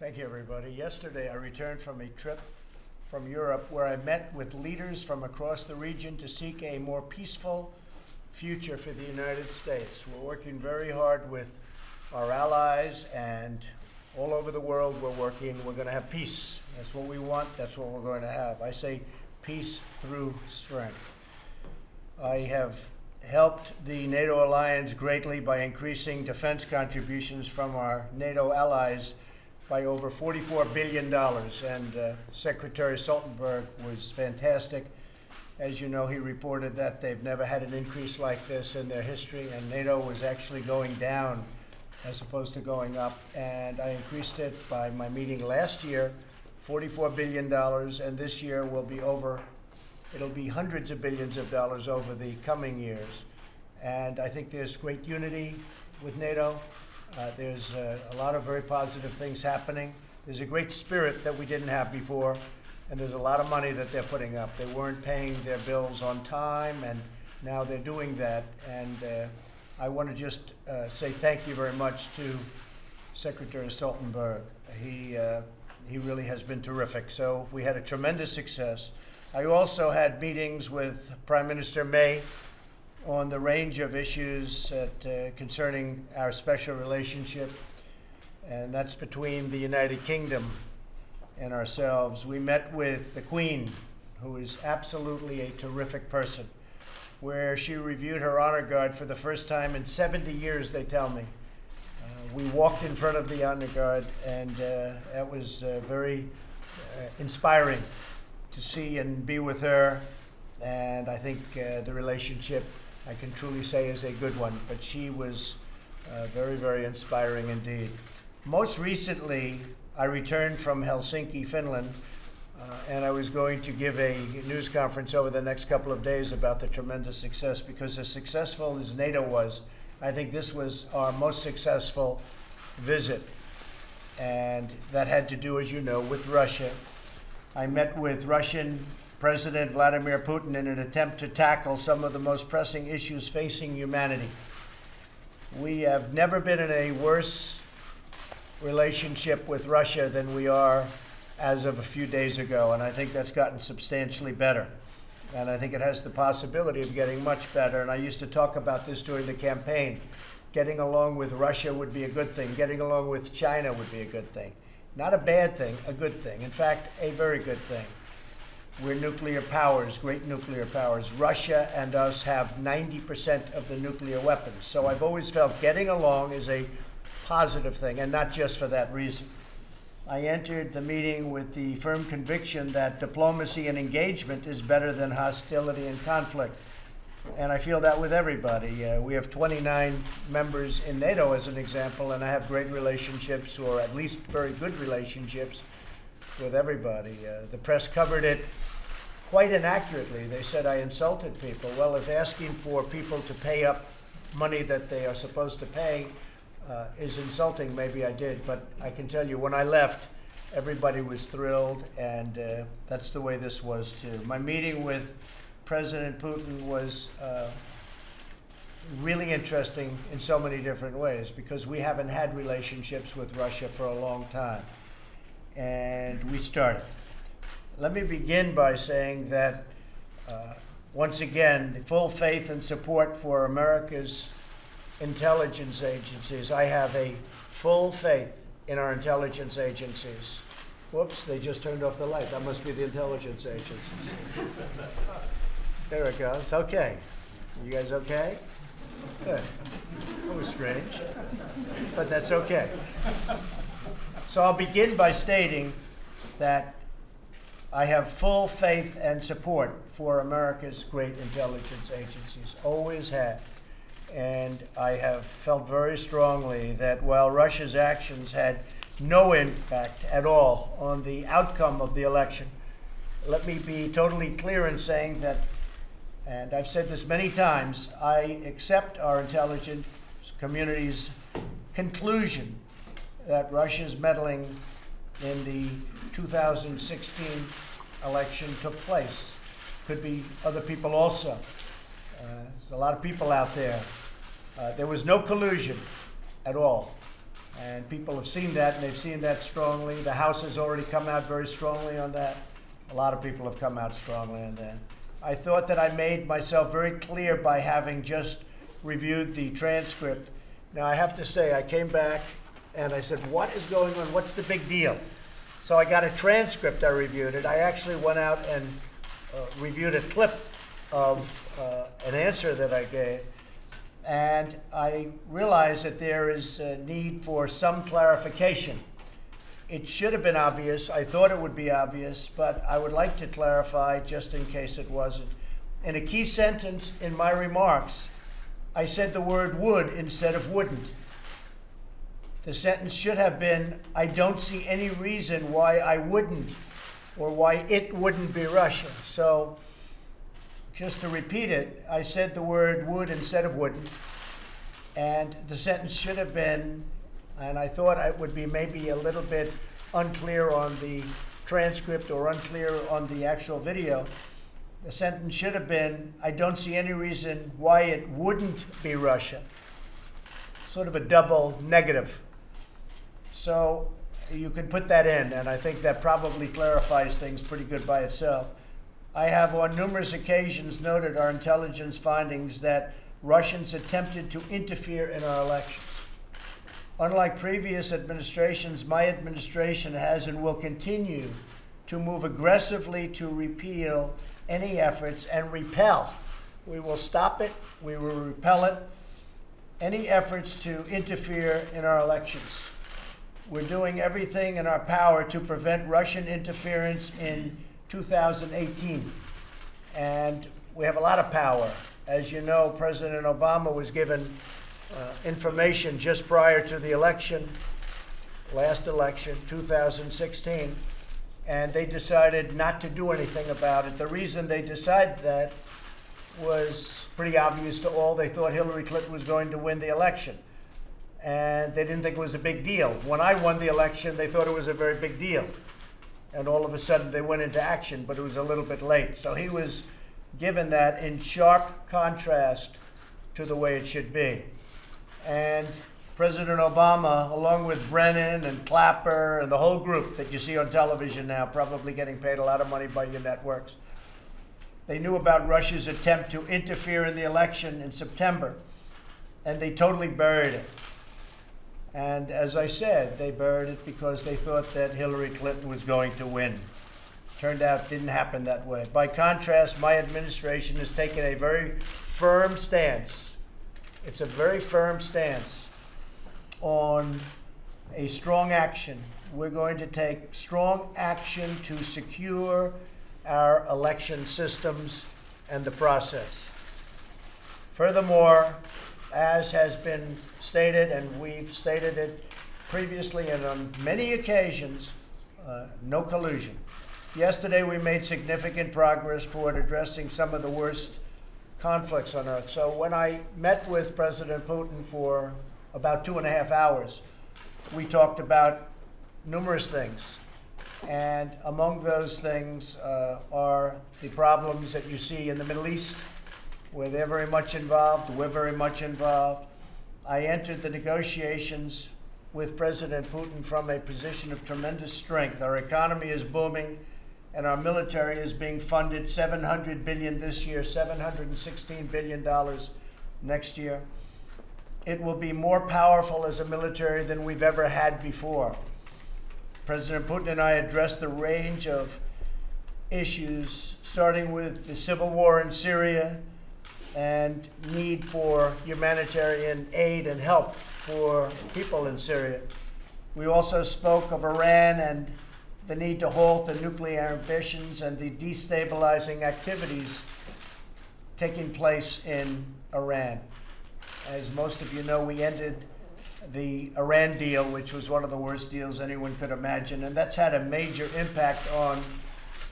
Thank you, everybody. Yesterday, I returned from a trip from Europe where I met with leaders from across the region to seek a more peaceful future for the United States. We're working very hard with our allies, and all over the world we're going to have peace. That's what we want. That's what we're going to have. I say peace through strength. I have helped the NATO alliance greatly by increasing defense contributions from our NATO allies by over $44 billion, and Secretary Stoltenberg was fantastic. As you know, he reported that they've never had an increase like this in their history, and NATO was actually going down as opposed to going up, and I increased it by my meeting last year, $44 billion, and this year it'll be hundreds of billions of dollars over the coming years. And I think there's great unity with NATO. There's a lot of very positive things happening. There's a great spirit that we didn't have before, and there's a lot of money that they're putting up. They weren't paying their bills on time, and now they're doing that. And I want to just say thank you very much to Secretary Stoltenberg. He really has been terrific. So we had a tremendous success. I also had meetings with Prime Minister May on the range of issues concerning our special relationship, and that's between the United Kingdom and ourselves. We met with the Queen, who is absolutely a terrific person, where she reviewed her honor guard for the first time in 70 years, they tell me. We walked in front of the honor guard, and that was very inspiring to see and be with her. And I think the relationship, I can truly say, is a good one. But she was very, very inspiring indeed. Most recently, I returned from Helsinki, Finland, and I was going to give a news conference over the next couple of days about the tremendous success, because as successful as NATO was, I think this was our most successful visit. And that had to do, as you know, with Russia. I met with Russian President Vladimir Putin in an attempt to tackle some of the most pressing issues facing humanity. We have never been in a worse relationship with Russia than we are as of a few days ago, and I think that's gotten substantially better. And I think it has the possibility of getting much better. And I used to talk about this during the campaign. Getting along with Russia would be a good thing. Getting along with China would be a good thing. Not a bad thing, a good thing. In fact, a very good thing. We're nuclear powers, great nuclear powers. Russia and us have 90% of the nuclear weapons. So I've always felt getting along is a positive thing, and not just for that reason. I entered the meeting with the firm conviction that diplomacy and engagement is better than hostility and conflict. And I feel that with everybody. We have 29 members in NATO, as an example, and I have great relationships, or at least very good relationships, with everybody. The press covered it quite inaccurately. They said I insulted people. Well, if asking for people to pay up money that they are supposed to pay is insulting, maybe I did. But I can tell you, when I left, everybody was thrilled, and that's the way this was too. My meeting with President Putin was really interesting in so many different ways, because we haven't had relationships with Russia for a long time. And we started. Let me begin by saying that, once again, the full faith and support for America's intelligence agencies. I have a full faith in our intelligence agencies. Whoops, they just turned off the light. That must be the intelligence agencies. There it goes. Okay. You guys okay? Good. That was strange, but that's okay. So I'll begin by stating that I have full faith and support for America's great intelligence agencies, always had. And I have felt very strongly that while Russia's actions had no impact at all on the outcome of the election, let me be totally clear in saying that, and I've said this many times, I accept our intelligence community's conclusion that Russia's meddling in the 2016 election took place. Could be other people also. There's a lot of people out there. There was no collusion at all. And people have seen that, and they've seen that strongly. The House has already come out very strongly on that. A lot of people have come out strongly on that. I thought that I made myself very clear by having just reviewed the transcript. Now, I have to say, I came back and I said, what is going on? What's the big deal? So I got a transcript, I reviewed it. I actually went out and reviewed a clip of an answer that I gave. And I realized that there is a need for some clarification. It should have been obvious. I thought it would be obvious, but I would like to clarify just in case it wasn't. In a key sentence in my remarks, I said the word would instead of wouldn't. The sentence should have been, I don't see any reason why I wouldn't, or why it wouldn't be Russia. So, just to repeat it, I said the word would instead of wouldn't, and the sentence should have been, and I thought it would be maybe a little bit unclear on the transcript or unclear on the actual video. The sentence should have been, I don't see any reason why it wouldn't be Russia. Sort of a double negative. So you can put that in, and I think that probably clarifies things pretty good by itself. I have on numerous occasions noted our intelligence findings that Russians attempted to interfere in our elections. Unlike previous administrations, my administration has and will continue to move aggressively to repeal any efforts and repel. We will stop it, we will repel it, any efforts to interfere in our elections. We're doing everything in our power to prevent Russian interference in 2018. And we have a lot of power. As you know, President Obama was given information just prior to the election, last election, 2016, and they decided not to do anything about it. The reason they decided that was pretty obvious to all. They thought Hillary Clinton was going to win the election, and they didn't think it was a big deal. When I won the election, they thought it was a very big deal, and all of a sudden they went into action, but it was a little bit late. So he was given that in sharp contrast to the way it should be. And President Obama, along with Brennan and Clapper and the whole group that you see on television now, probably getting paid a lot of money by your networks, they knew about Russia's attempt to interfere in the election in September, and they totally buried it. And as I said, they buried it because they thought that Hillary Clinton was going to win. Turned out it didn't happen that way. By contrast, my administration has taken a very firm stance. It's a very firm stance on a strong action. We're going to take strong action to secure our election systems and the process. Furthermore, as has been stated, and we've stated it previously and on many occasions, no collusion. Yesterday, we made significant progress toward addressing some of the worst conflicts on earth. So when I met with President Putin for about 2.5 hours, we talked about numerous things. And among those things are the problems that you see in the Middle East, where they're very much involved, we're very much involved. I entered the negotiations with President Putin from a position of tremendous strength. Our economy is booming, and our military is being funded $700 billion this year, $716 billion next year. It will be more powerful as a military than we've ever had before. President Putin and I addressed the range of issues, starting with the civil war in Syria and need for humanitarian aid and help for people in Syria. We also spoke of Iran and the need to halt the nuclear ambitions and the destabilizing activities taking place in Iran. As most of you know, we ended the Iran deal, which was one of the worst deals anyone could imagine, and that's had a major impact on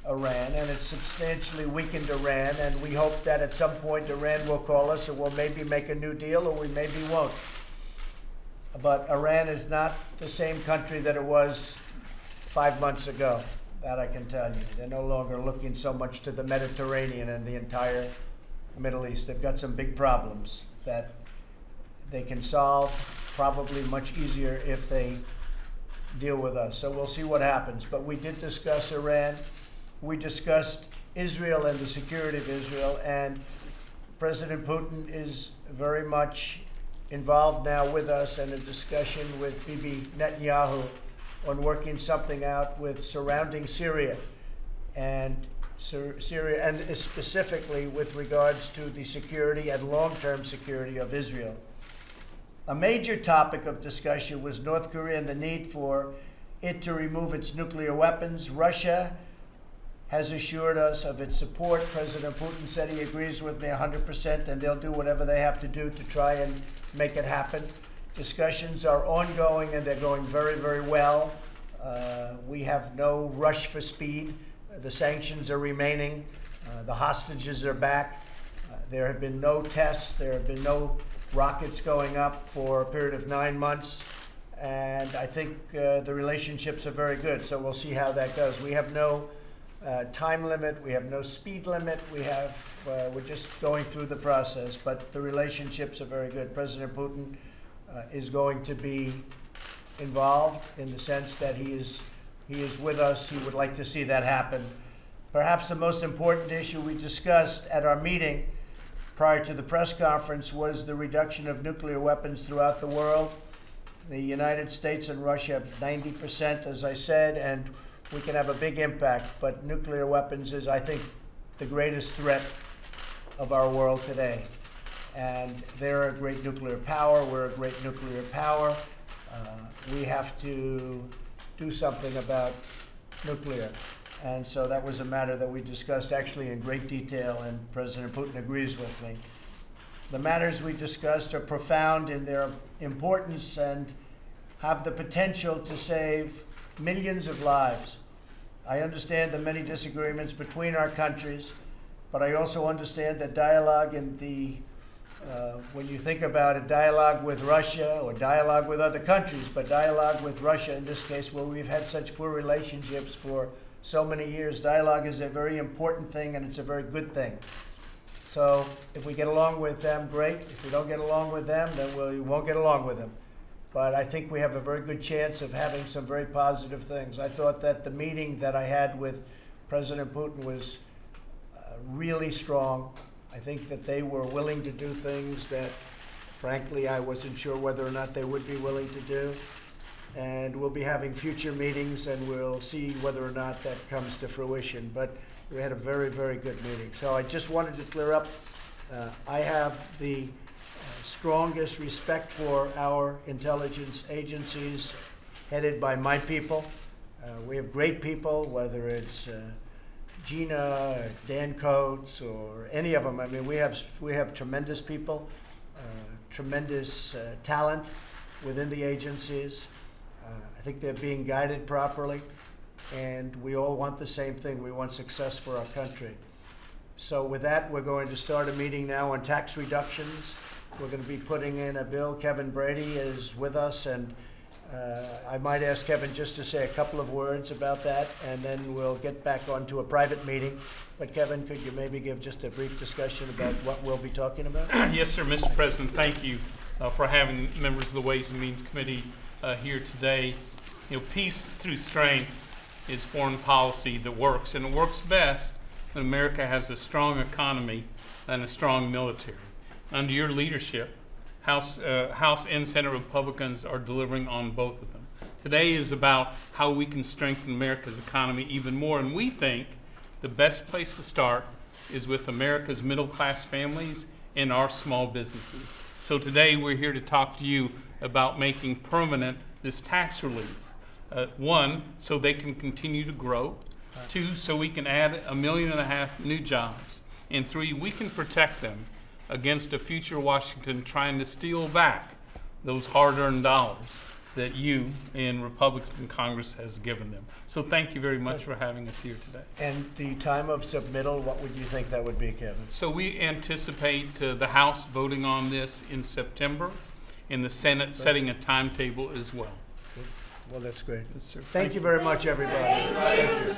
Iran, and it's substantially weakened Iran, and we hope that at some point Iran will call us and we'll maybe make a new deal, or we maybe won't. But Iran is not the same country that it was 5 months ago, that I can tell you. They're no longer looking so much to the Mediterranean and the entire Middle East. They've got some big problems that they can solve probably much easier if they deal with us. So we'll see what happens. But we did discuss Iran. We discussed Israel and the security of Israel. And President Putin is very much involved now with us in a discussion with Bibi Netanyahu on working something out with surrounding Syria and specifically with regards to the security and long-term security of Israel. A major topic of discussion was North Korea and the need for it to remove its nuclear weapons. Russia has assured us of its support. President Putin said he agrees with me 100%, and they'll do whatever they have to do to try and make it happen. Discussions are ongoing, and they're going very, very well. We have no rush for speed. The sanctions are remaining. The hostages are back. There have been no tests. There have been no rockets going up for a period of 9 months. And I think the relationships are very good. So we'll see how that goes. We have no time limit. We have no speed limit. We're just going through the process. But the relationships are very good. President Putin is going to be involved in the sense that he is with us. He would like to see that happen. Perhaps the most important issue we discussed at our meeting prior to the press conference was the reduction of nuclear weapons throughout the world. The United States and Russia have 90%, as I said, and we can have a big impact. But nuclear weapons is, I think, the greatest threat of our world today. And they're a great nuclear power. We're a great nuclear power. We have to do something about nuclear. And so that was a matter that we discussed actually in great detail, and President Putin agrees with me. The matters we discussed are profound in their importance and have the potential to save millions of lives. I understand the many disagreements between our countries, but I also understand that dialogue in when you think about a dialogue with Russia or dialogue with other countries, but dialogue with Russia in this case, where we've had such poor relationships for so many years, dialogue is a very important thing, and it's a very good thing. So if we get along with them, great. If we don't get along with them, then we won't get along with them. But I think we have a very good chance of having some very positive things. I thought that the meeting that I had with President Putin was really strong. I think that they were willing to do things that, frankly, I wasn't sure whether or not they would be willing to do. And we'll be having future meetings, and we'll see whether or not that comes to fruition. But we had a very, very good meeting. So I just wanted to clear up. I have the strongest respect for our intelligence agencies headed by my people. We have great people, whether it's Gina, or Dan Coates, or any of them. I mean, we have tremendous people, tremendous talent within the agencies. I think they're being guided properly, and we all want the same thing. We want success for our country. So with that, we're going to start a meeting now on tax reductions. We're going to be putting in a bill. Kevin Brady is with us, and I might ask Kevin just to say a couple of words about that, and then we'll get back onto a private meeting. But Kevin, could you maybe give just a brief discussion about what we'll be talking about? Yes, sir, Mr. President. Thank you for having members of the Ways and Means Committee here today. You know, peace through strength is foreign policy that works, and it works best when America has a strong economy and a strong military. Under your leadership, House and Senate Republicans are delivering on both of them. Today is about how we can strengthen America's economy even more, and we think the best place to start is with America's middle-class families and our small businesses. So today we're here to talk to you about making permanent this tax relief. One, so they can continue to grow. Two, so we can add 1.5 million new jobs. And three, we can protect them against a future Washington trying to steal back those hard-earned dollars that you in Republican Congress has given them. So thank you very much for having us here today. And the time of submittal, what would you think that would be, Kevin? So we anticipate the House voting on this in September, and the Senate setting a timetable as well. Well, that's great. Yes, sir. Thank you very much, everybody. Thank you.